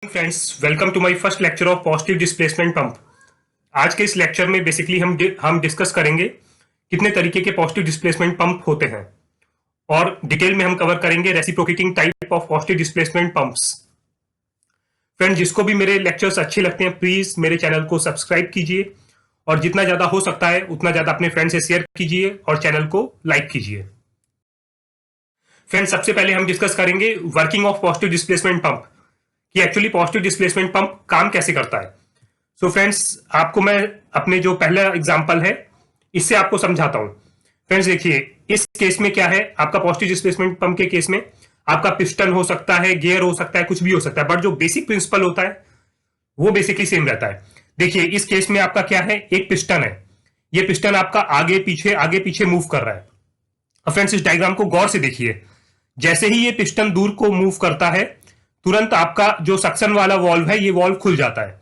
Friends, welcome to my first lecture of positive displacement pump. आज के इस lecture में बेसिकली हम डिस्कस करेंगे कितने तरीके के पॉजिटिव डिस्प्लेसमेंट पंप होते हैं और डिटेल में हम कवर करेंगे reciprocating type of positive displacement pumps. Friends, जिसको भी मेरे लेक्चर्स अच्छे लगते हैं प्लीज मेरे चैनल को सब्सक्राइब कीजिए और जितना ज्यादा हो सकता है उतना ज्यादा अपने फ्रेंड से शेयर कीजिए और चैनल को लाइक कीजिए। फ्रेंड्स, सबसे पहले हम डिस्कस करेंगे working of positive displacement pump कि एक्चुअली पॉजिटिव डिस्प्लेसमेंट पंप काम कैसे करता है। सो फ्रेंड्स, आपको मैं अपने जो पहला एग्जांपल है इससे आपको समझाता हूं। फ्रेंड्स देखिए, इस केस में क्या है, आपका पॉजिटिव डिस्प्लेसमेंट पंप के केस में आपका पिस्टन हो सकता है, गियर हो सकता है, कुछ भी हो सकता है, बट जो बेसिक प्रिंसिपल होता है वो बेसिकली सेम रहता है। देखिए, इस केस में आपका क्या है, एक पिस्टन है। ये पिस्टन आपका आगे पीछे मूव कर रहा है। अब फ्रेंड्स, इस डायग्राम को गौर से देखिए। जैसे ही ये पिस्टन दूर को मूव करता है तुरंत आपका जो सक्शन वाला वॉल्व है ये वॉल्व खुल जाता है।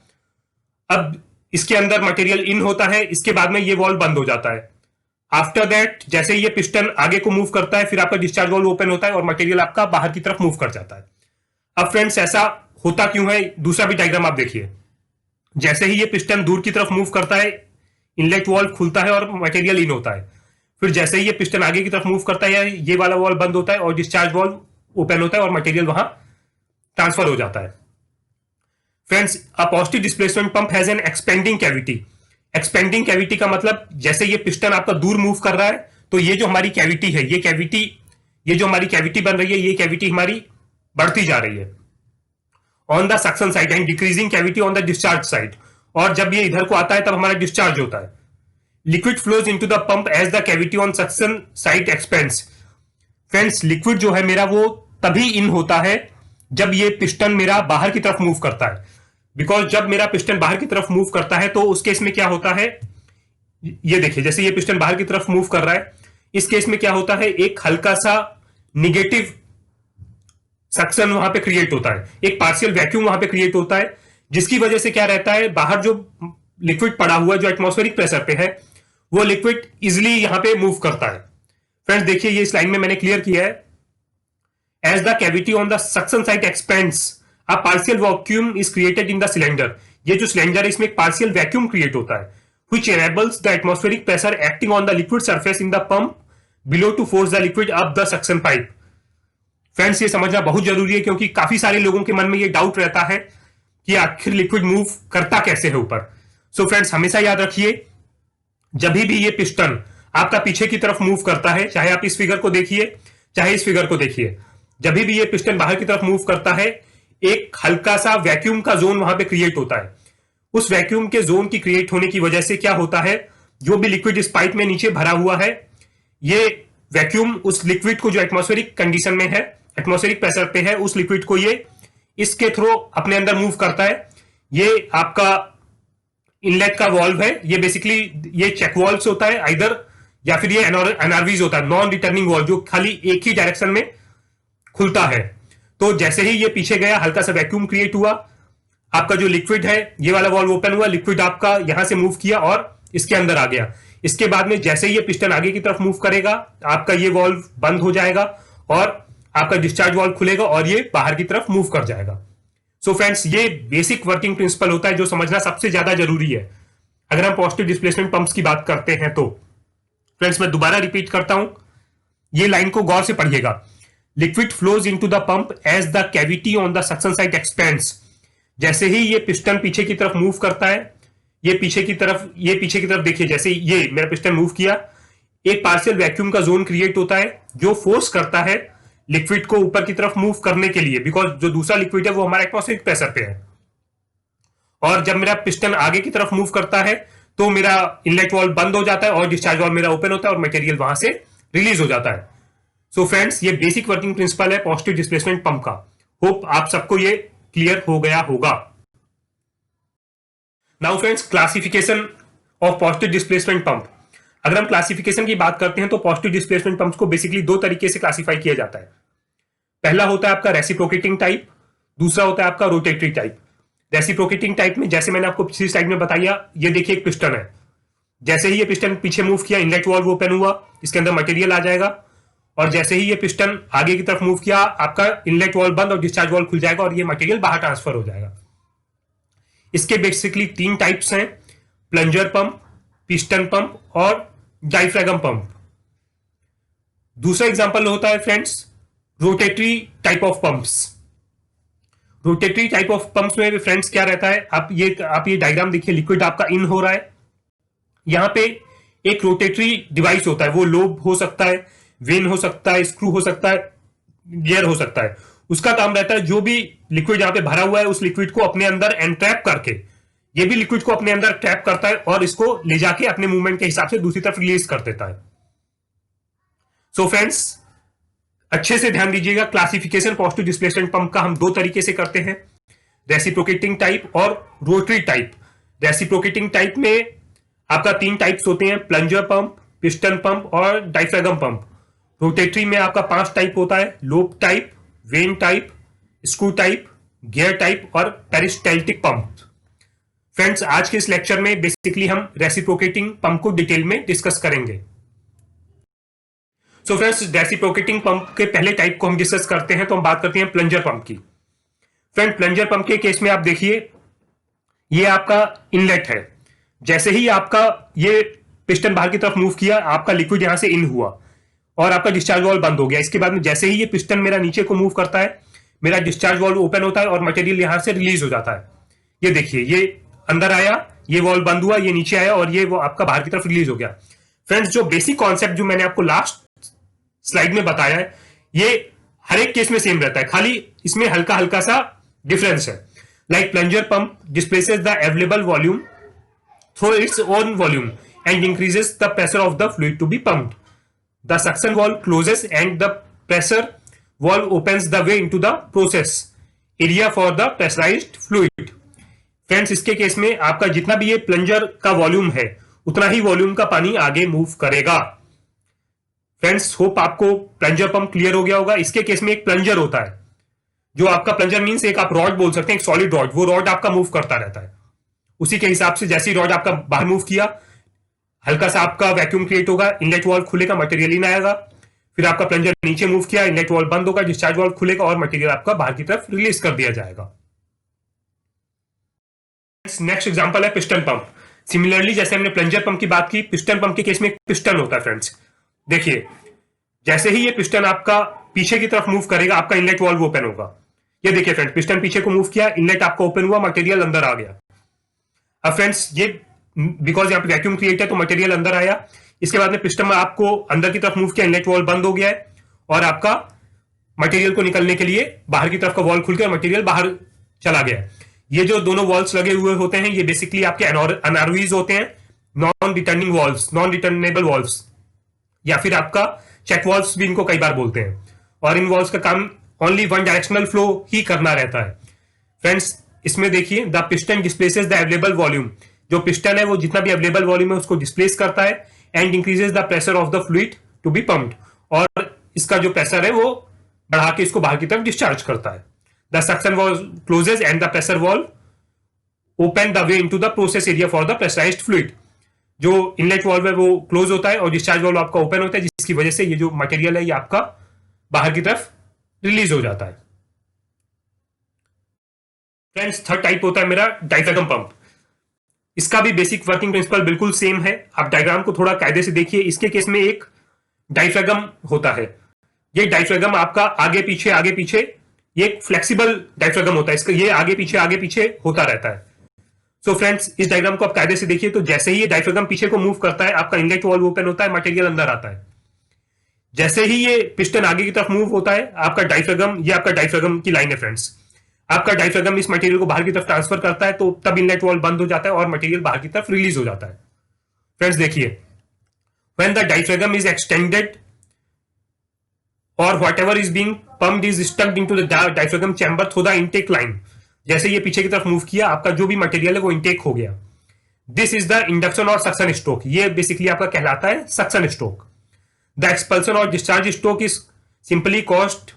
अब इसके अंदर मटेरियल इन होता है, इसके बाद में ये वॉल्व बंद हो जाता है। आफ्टर दैट जैसे ये पिस्टन आगे को मूव करता है फिर आपका डिस्चार्ज वॉल्व ओपन होता है और मटेरियल आपका बाहर की तरफ मूव कर जाता है। अब फ्रेंड्स, ऐसा होता क्यों है, दूसरा भी डायग्राम आप देखिए। जैसे ही ये पिस्टन दूर की तरफ मूव करता है इनलेट वॉल्व खुलता है और मटेरियल इन होता है। फिर जैसे ही ये पिस्टन आगे की तरफ मूव करता है ये वाला वॉल्व बंद होता है और डिस्चार्ज वॉल्व ओपन होता है और मटेरियल वहां ट्रांसफर हो जाता है। Friends, a positive displacement pump has an expanding cavity. Expanding cavity का मतलब जैसे ये पिस्टन आपका दूर मूव कर रहा है तो ये जो हमारी कैविटी है ये जो हमारी कैविटी बन रही है ये कैविटी हमारी बढ़ती जा रही है on the suction side and decreasing cavity on the discharge side. और जब ये इधर को आता है तब हमारा डिस्चार्ज होता है। Liquid flows into the pump as the cavity on suction side expands. Friends, liquid जो है मेरा वो तभी इन होता है जब ये पिस्टन मेरा बाहर की तरफ मूव करता है। बिकॉज जब मेरा पिस्टन बाहर की तरफ मूव करता है तो उस केस में क्या होता है, ये देखिए, जैसे ये पिस्टन बाहर की तरफ मूव कर रहा है इस केस में क्या होता है, एक हल्का सा निगेटिव सक्शन वहां पे क्रिएट होता है, एक पार्शियल वैक्यूम वहां पे क्रिएट होता है, जिसकी वजह से क्या रहता है, बाहर जो लिक्विड पड़ा हुआ है जो एटमॉस्फेरिक प्रेशर पे है वो लिक्विड इजिली यहां पे मूव करता है। फ्रेंड्स देखिए, ये इस लाइन में मैंने क्लियर किया है। As the cavity on the suction side expands, a partial vacuum is created in the cylinder. ये जो सिलेंडर है इसमें एक पार्शियल वैक्यूम क्रिएट होता है which enables the atmospheric pressure acting on the liquid surface in the pump below to force the liquid up the suction pipe. Friends, ये समझना बहुत जरूरी है क्योंकि काफी सारे लोगों के मन में ये डाउट रहता है कि आखिर लिक्विड मूव करता कैसे है ऊपर। सो फ्रेंड्स, हमेशा याद रखिए, जब भी ये पिस्टन आपका पीछे की तरफ मूव करता है, चाहे आप इस फिगर को देखिए चाहे इस फिगर को देखिए, जब भी ये पिस्टन बाहर की तरफ मूव करता है एक हल्का सा वैक्यूम का जोन वहां पे क्रिएट होता है। उस वैक्यूम के जोन की क्रिएट होने की वजह से क्या होता है, जो भी लिक्विड इस पाइप में नीचे भरा हुआ है ये वैक्यूम उस लिक्विड को जो एटमॉस्फेरिक कंडीशन में है, एटमॉस्फेरिक प्रेशर पे है, उस लिक्विड को ये इसके थ्रू अपने अंदर मूव करता है। ये आपका इनलेट का वॉल्व है, ये बेसिकली ये चेक वॉल्व होता है आइदर, या फिर ये एनआरवीज होता है, नॉन रिटर्निंग वॉल्व, जो खाली एक ही डायरेक्शन में खुलता है। तो जैसे ही ये पीछे गया हल्का सा वैक्यूम क्रिएट हुआ, आपका जो लिक्विड है ये वाला वॉल्व ओपन हुआ, लिक्विड आपका यहां से मूव किया और इसके अंदर आ गया। इसके बाद में जैसे ही ये पिस्टन आगे की तरफ मूव करेगा आपका ये वॉल्व बंद हो जाएगा और आपका डिस्चार्ज वॉल्व खुलेगा और ये बाहर की तरफ मूव कर जाएगा। सो फ्रेंड्स, ये बेसिक वर्किंग प्रिंसिपल होता है जो समझना सबसे ज्यादा जरूरी है अगर हम पॉजिटिव डिस्प्लेसमेंट पंप्स की बात करते हैं तो। फ्रेंड्स, मैं दोबारा रिपीट करता हूं, ये लाइन को गौर से पढ़िएगा। Liquid flows into the pump as the cavity on the suction side expands. जैसे ही ये पिस्टन पीछे की तरफ मूव करता है, ये पीछे की तरफ देखिए, जैसे ये मेरा पिस्टन मूव किया एक पार्शियल वैक्यूम का जोन क्रिएट होता है जो फोर्स करता है लिक्विड को ऊपर की तरफ मूव करने के लिए, बिकॉज जो दूसरा लिक्विड है वो हमारा एटमॉस्फेरिक प्रेशर पे है। और जब मेरा पिस्टन आगे की तरफ मूव करता है तो मेरा इनलेट वॉल्व बंद हो जाता है और डिस्चार्ज वॉल्व मेरा ओपन होता है और मटेरियल वहां से रिलीज हो जाता है। सो फ्रेंड्स, ये बेसिक वर्किंग प्रिंसिपल है पॉजिटिव डिस्प्लेसमेंट पंप का। होप आप सबको ये क्लियर हो गया होगा। Now friends, classification of positive displacement pump. अगर हम क्लासिफिकेशन की बात करते हैं तो पॉजिटिव डिस्प्लेसमेंट पंप्स को बेसिकली दो तरीके से क्लासिफाई किया जाता है। पहला होता है आपका रेसिप्रोकेटिंग टाइप, दूसरा होता है आपका रोटेटरी टाइप। रेसिप्रोकेटिंग टाइप में जैसे मैंने आपको पिछली स्लाइड में बताया, ये देखिए एक पिस्टन है, जैसे ही ये पिस्टन पीछे मूव किया इनलेट वॉल्व ओपन हुआ, इसके अंदर मटेरियल आ जाएगा और जैसे ही ये पिस्टन आगे की तरफ मूव किया, आपका इनलेट वॉल्व बंद और डिस्चार्ज वॉल्व खुल जाएगा और ये मटेरियल बाहर ट्रांसफर हो जाएगा। इसके बेसिकली 3 टाइप्स हैं, प्लंजर पंप, पिस्टन पंप और डायफ्रागम पंप। दूसरा एग्जांपल होता है friends rotatory type of pumps. Rotatory type of pumps में फ्रेंड्स क्या रहता है, आप ये डायग्राम देखिए, लिक्विड आपका इन हो रहा है, यहां पे एक रोटेटरी डिवाइस होता है, वो लोब हो सकता है, वेन हो सकता है, स्क्रू हो सकता है, गियर हो सकता है। उसका काम रहता है जो भी लिक्विड यहां पे भरा हुआ है उस लिक्विड को अपने अंदर एनट्रैप करके, ये भी लिक्विड को अपने अंदर ट्रैप करता है और इसको ले जाके अपने मूवमेंट के हिसाब से दूसरी तरफ रिलीज कर देता है। सो फ्रेंड्स अच्छे से ध्यान दीजिएगा, क्लासिफिकेशन पॉजिटिव डिस्प्लेसमेंट पंप का हम 2 तरीके से करते हैं, रेसिप्रोकेटिंग टाइप और रोटरी टाइप। रेसिप्रोकेटिंग टाइप में आपका 3 टाइप्स होते हैं, प्लंजर पंप, पिस्टन पंप और डायफ्रागम पंप। रोटेटरी में आपका 5 टाइप होता है, lobe type, when type, screw type, gear type और पेरिस्टाल्टिक पंप। फ्रेंड्स आज के इस लेक्चर में बेसिकली हम रेसिप्रोकेटिंग पंप को डिटेल में डिस्कस करेंगे। सो फ्रेंड्स रेसिप्रोकेटिंग पंप के पहले टाइप को हम डिस्कस करते हैं, तो हम बात करते हैं प्लंजर पंप की। फ्रेंड प्लंजर पंप के केस में आप देखिए, ये आपका इनलेट है, जैसे ही आपका ये पिस्टन बाहर की तरफ मूव किया, आपका लिक्विड यहां से इन हुआ और आपका डिस्चार्ज वाल्व बंद हो गया। इसके बाद में जैसे ही ये पिस्टन मेरा नीचे को मूव करता है, मेरा डिस्चार्ज वाल्व ओपन होता है और मटेरियल यहां से रिलीज हो जाता है। ये देखिए, ये अंदर आया, ये वाल्व बंद हुआ, ये नीचे आया और ये वो आपका बाहर की तरफ रिलीज हो गया। फ्रेंड्स जो बेसिक कॉन्सेप्ट जो मैंने आपको लास्ट स्लाइड में बताया है, ये हर एक केस में सेम रहता है, खाली इसमें हल्का हल्का सा डिफरेंस है। Like plunger pump displaces the available volume through its own volume and increases the pressure of the fluid to be pumped. The suction valve closes and the pressure valve opens the way into the process area for the pressurized fluid. Friends इसके case में आपका जितना भी ये plunger का volume है, उतना ही volume का पानी आगे मूव करेगा। फ्रेंड्स होप आपको प्लंजर पंप क्लियर हो गया होगा। इसके केस में एक प्लंजर होता है, जो आपका प्लंजर मीन्स एक आप रॉड बोल सकते हैं, एक सॉलिड रॉड, वो रॉड आपका मूव करता रहता है। उसी के हिसाब से जैसे ही रॉड आपका बाहर मूव किया, हल्का सा आपका वैक्यूम क्रिएट होगा, इनलेट वाल्व खुलेगा, मटेरियल इन आएगा, फिर आपका प्लंजर नीचे मूव किया, इनलेट वाल्व बंद होगा, डिस्चार्ज वाल्व खुलेगा और मटेरियल आपका बाहर की तरफ रिलीज कर दिया जाएगा। नेक्स्ट एग्जांपल है पिस्टन पंप। सिमिलरली जैसे हमने प्लंजर पंप की बात की, पिस्टन पंप के केस में पिस्टन होता है। फ्रेंड्स देखिए, जैसे ही ये पिस्टन आपका पीछे की तरफ मूव करेगा, आपका इनलेट वाल्व ओपन होगा। ये देखिए फ्रेंड्स, पिस्टन पीछे को मूव किया, इनलेट आपका ओपन हुआ, मटेरियल अंदर आ गया। अब फ्रेंड्स ये बिकॉज यहाँ पे वैक्यूम क्रिएट है तो मटेरियल अंदर आया। इसके बाद में पिस्टन में आपको अंदर की तरफ मूव किया, इनलेट वॉल्व बंद हो गया है और आपका मटेरियल को निकलने के लिए बाहर की तरफ का वॉल्व खुल गया, मटेरियल बाहर चला गया। ये जो दोनों वॉल्व्स लगे हुए होते हैं, ये बेसिकली आपके अनआरवीज होते हैं, non returning valves, non returnable valves, या फिर आपका चेक वॉल्व्स भी इनको कई बार बोलते हैं। और इन वॉल्व्स का काम ओनली वन डायरेक्शनल फ्लो ही करना रहता है। फ्रेंड्स इसमें देखिए, the piston displaces the available volume, जो पिस्टन है वो जितना भी अवेलेबल वॉल्यूम है उसको डिस्प्लेस करता है, and increases the pressure of the fluid to be pumped, और इसका जो प्रेशर है वो बढ़ा के इसको बाहर की तरफ डिस्चार्ज करता है। The suction valve closes and the pressure valve open the way into the process area for the pressurized fluid. जो इनलेट वाल्व है वो क्लोज होता है और डिस्चार्ज वाल्व आपका ओपन होता है, जिसकी वजह से ये जो मटेरियल है ये आपका बाहर की तरफ रिलीज हो जाता है। फ्रेंड्स थर्ड टाइप होता है मेरा डायफ्रागम पंप। इसका भी बेसिक वर्किंग प्रिंसिपल बिल्कुल सेम है। आप डायग्राम को थोड़ा कायदे से देखिए। इसके केस में एक डायफ्रागम होता है। ये डायफ्रागम आपका आगे पीछे ये एक फ्लेक्सिबल डायफ्रागम होता है। इसका ये आगे पीछे होता रहता है। सो फ्रेंड्स इस डायग्राम को आप कायदे से देखिए तो जैसे ही ये डायफ्रागम पीछे को मूव करता है, आपका इनलेट वाल्व ओपन होता है, मटेरियल अंदर आता है। जैसे ही ये पिस्टन आगे की तरफ मूव होता है, आपका डायफ्रागम, ये आपका डायफ्रागम की लाइन है फ्रेंड्स, आपका डायफ्रागम इस मटेरियल को बाहर की तरफ ट्रांसफर करता है, तो तब इनलेट वाल्व बंद हो जाता है और मटेरियल बाहर की तरफ रिलीज हो जाता है। फ्रेंड्स देखिए, when the diaphragm is extended or whatever is being pumped is stuck into the diaphragm chamber through the intake line। जैसे ये पीछे की तरफ मूव किया, आपका जो भी मटेरियल है वो इंटेक हो गया। दिस इज द इंडक्शन और सक्शन स्ट्रोक। ये बेसिकली आपका कहलाता है सक्शन स्ट्रोक। द एक्सपल्सन और discharge stroke is simply caused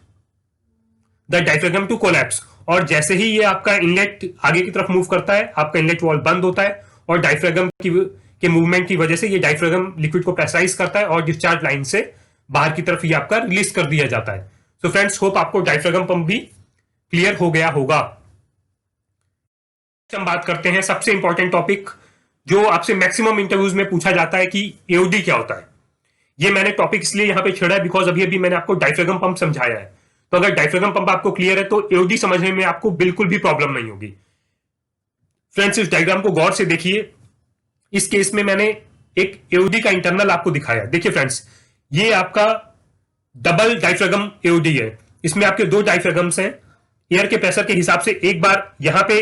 the diaphragm to collapse. और जैसे ही ये आपका इनलेट आगे की तरफ मूव करता है, आपका इनलेट वॉल्व बंद होता है और डायफ्रागम के मूवमेंट की वजह से ये डायफ्रागम लिक्विड को प्रेशराइज करता है और डिस्चार्ज लाइन से बाहर की तरफ ये आपका रिलीज कर दिया जाता है। सो फ्रेंड्स, होप आपको डायफ्रागम पंप भी क्लियर हो गया होगा। हम बात करते हैं सबसे इंपॉर्टेंट टॉपिक जो आपसे मैक्सिमम इंटरव्यूज में पूछा जाता है कि एओडी क्या होता है। ये मैंने टॉपिक इसलिए यहां पे छेड़ा है बिकॉज अभी अभी मैंने आपको डायफ्रागम पंप समझाया है। तो अगर डायफ्रागम पंप आपको क्लियर है तो एओडी समझने में आपको बिल्कुल भी प्रॉब्लम नहीं होगी। फ्रेंड्स, इस डायग्राम को गौर से देखिए। इस केस में मैंने एक एओडी का इंटरनल आपको दिखाया। देखिए फ्रेंड्स, ये आपका डबल डायफ्रागम एओडी है। इसमें आपके दो डायफ्रागम्स हैं। एयर के प्रेशर के हिसाब से एक बार यहां पे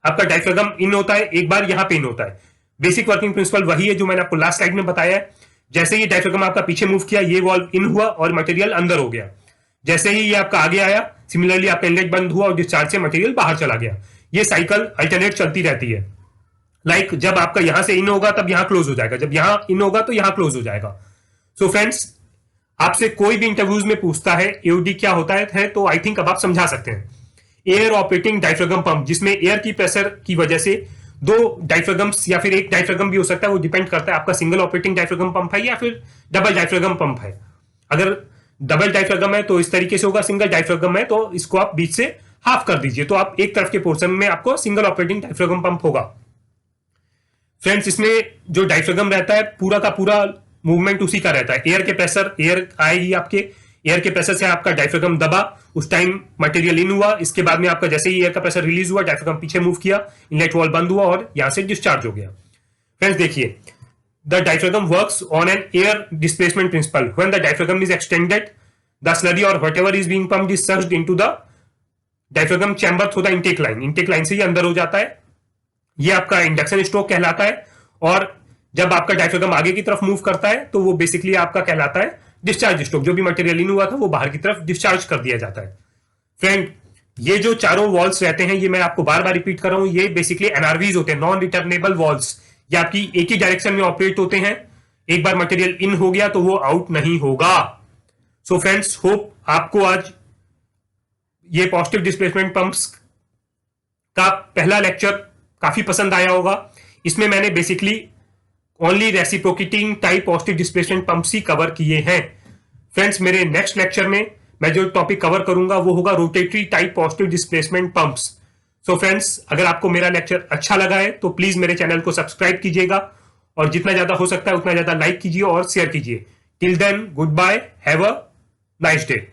आपका डायफ्रागम इन होता है, एक बार यहां पे इन होता है। बेसिक वर्किंग प्रिंसिपल वही है जो मैंने आपको लास्ट स्लाइड में बताया है। जैसे ही डायफ्रागम आपका पीछे मूव किया, ये वॉल्व इन हुआ और मटेरियल अंदर हो गया। जैसे ही ये आपका आगे आया, सिमिलरली आपका इनलेट बंद हुआ और डिस्चार्ज से मटेरियल बाहर चला गया। ये साइकिल अल्टरनेट चलती रहती है। लाइक जब आपका यहां से इन होगा तब यहां क्लोज हो जाएगा, जब यहां इन होगा तो यहां क्लोज हो जाएगा। सो फ्रेंड्स, आपसे कोई भी इंटरव्यूज में पूछता है एओडी क्या होता है तो आई थिंक अब आप समझा सकते हैं। एयर ऑपरेटिंग डायफ्रागम पंप, जिसमें एयर की प्रेशर की वजह से दो डायफ्रागम्स या फिर एक डायफ्रागम भी हो सकता है, वो डिपेंड करता है आपका सिंगल ऑपरेटिंग डायफ्रागम पंप है या फिर डबल डायफ्रागम पंप है। अगर डबल डायफ्रागम है तो इस तरीके से होगा, सिंगल डायफ्रागम है तो इसको आप बीच से हाफ कर दीजिए, तो आप एक तरफ के पोर्शन में आपको सिंगल ऑपरेटिंग डायफ्रागम पंप होगा। फ्रेंड्स, इसमें जो डायफ्रागम रहता है पूरा का पूरा मूवमेंट उसी का रहता है। एयर के प्रेशर, एयर आएगी आपके, एयर के प्रेशर से आपका डायफ्रागम दबा, उस टाइम मटेरियल इन हुआ। इसके बाद में आपका जैसे ही एयर का प्रेशर रिलीज हुआ, डायफ्रागम पीछे मूव किया, इनलेट वॉल्व बंद हुआ और यहां से डिस्चार्ज हो गया। फ्रेंड्स देखिए, the diaphragm works on an air displacement principle. When the diaphragm is extended, the slurry और whatever is being pumped is sucked into the diaphragm chamber through the intake line. Intake line से ही अंदर हो जाता है। ये आपका induction stroke कहलाता है। और जब आपका डायफ्रागम आगे की तरफ मूव करता है तो वो बेसिकली आपका कहलाता है डिस्चार्ज स्ट्रोक। जो भी मटेरियल इन हुआ था वो बाहर की तरफ डिस्चार्ज कर दिया जाता है। फ्रेंड, ये जो चारों वॉल्स रहते हैं, ये मैं आपको बार बार रिपीट कर रहा हूं, ये बेसिकली एनआरवीज होते हैं, नॉन रिटर्नेबल वॉल्स। ये आपकी एक ही डायरेक्शन में ऑपरेट होते हैं। एक बार मटेरियल इन हो गया तो वो आउट नहीं होगा। सो फ्रेंड्स, होप आपको आज ये पॉजिटिव डिस्प्लेसमेंट पंप्स का पहला लेक्चर काफी पसंद आया होगा। इसमें मैंने basically only reciprocating type positive displacement pumps ही कवर किए हैं। फ्रेंड्स, मेरे नेक्स्ट लेक्चर में मैं जो टॉपिक कवर करूंगा वो होगा rotatory type positive displacement pumps. So friends, अगर आपको मेरा लेक्चर अच्छा लगा है तो प्लीज मेरे चैनल को सब्सक्राइब कीजिएगा और जितना ज्यादा हो सकता है उतना ज्यादा लाइक कीजिए और शेयर कीजिए। Till then, goodbye, have a nice day.